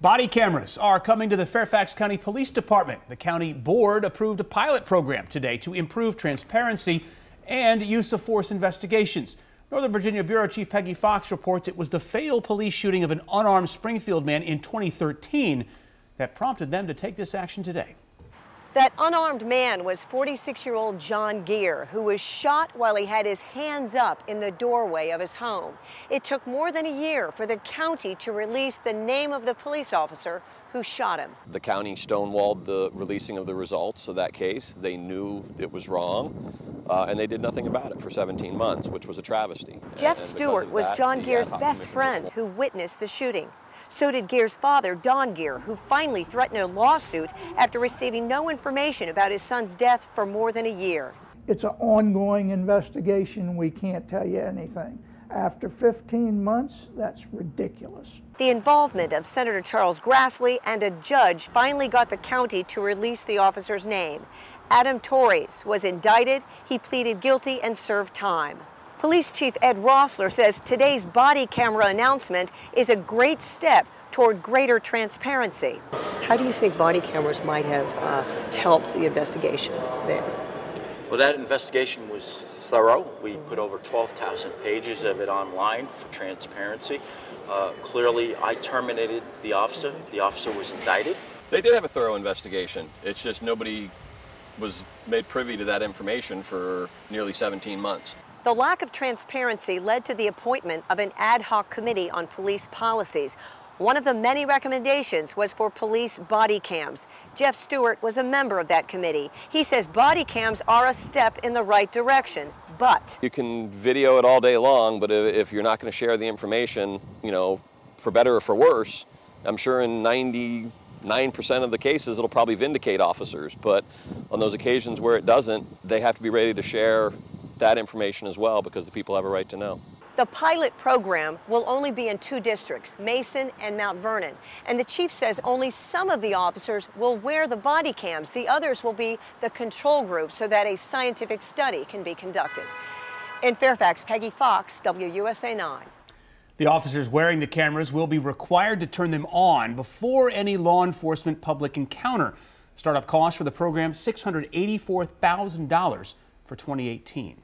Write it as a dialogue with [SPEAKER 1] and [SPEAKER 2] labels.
[SPEAKER 1] Body cameras are coming to the Fairfax County Police Department. The county board approved a pilot program today to improve transparency and use of force investigations. Northern Virginia Bureau Chief Peggy Fox reports it was the fatal police shooting of an unarmed Springfield man in 2013 that prompted them to take this action today.
[SPEAKER 2] That unarmed man was 46-year-old John Gear, who was shot while he had his hands up in the doorway of his home. It took more than a year for the county to release the name of the police officer who shot him.
[SPEAKER 3] The county stonewalled the releasing of the results of that case. They knew it was wrong, and they did nothing about it for 17 months, which was a travesty.
[SPEAKER 2] Jeff Stewart was John Gear's best friend who witnessed the shooting. So did Gear's father, Don Gear, who finally threatened a lawsuit after receiving no information about his son's death for more than a year.
[SPEAKER 4] It's an ongoing investigation. We can't tell you anything. After 15 months, that's ridiculous.
[SPEAKER 2] The involvement of Senator Charles Grassley and a judge finally got the county to release the officer's name. Adam Torres was indicted. He pleaded guilty and served time. Police Chief Ed Rossler says today's body camera announcement is a great step toward greater transparency. How do you think body cameras might have helped the investigation there?
[SPEAKER 5] Well, that investigation was thorough. We put over 12,000 pages of it online for transparency. Clearly, I terminated the officer. The officer was indicted.
[SPEAKER 3] They did have a thorough investigation. It's just nobody was made privy to that information for nearly 17 months.
[SPEAKER 2] The lack of transparency led to the appointment of an ad hoc committee on police policies. One of the many recommendations was for police body cams. Jeff Stewart was a member of that committee. He says body cams are a step in the right direction, but
[SPEAKER 3] you can video it all day long, but if you're not going to share the information, for better or for worse, I'm sure in 99% of the cases it'll probably vindicate officers. But on those occasions where it doesn't, they have to be ready to share that information as well, because the people have a right to know.
[SPEAKER 2] The pilot program will only be in 2 districts, Mason and Mount Vernon. And the chief says only some of the officers will wear the body cams. The others will be the control group so that a scientific study can be conducted. In Fairfax, Peggy Fox, WUSA 9.
[SPEAKER 1] The officers wearing the cameras will be required to turn them on before any law enforcement public encounter. Startup cost for the program, $684,000 for 2018.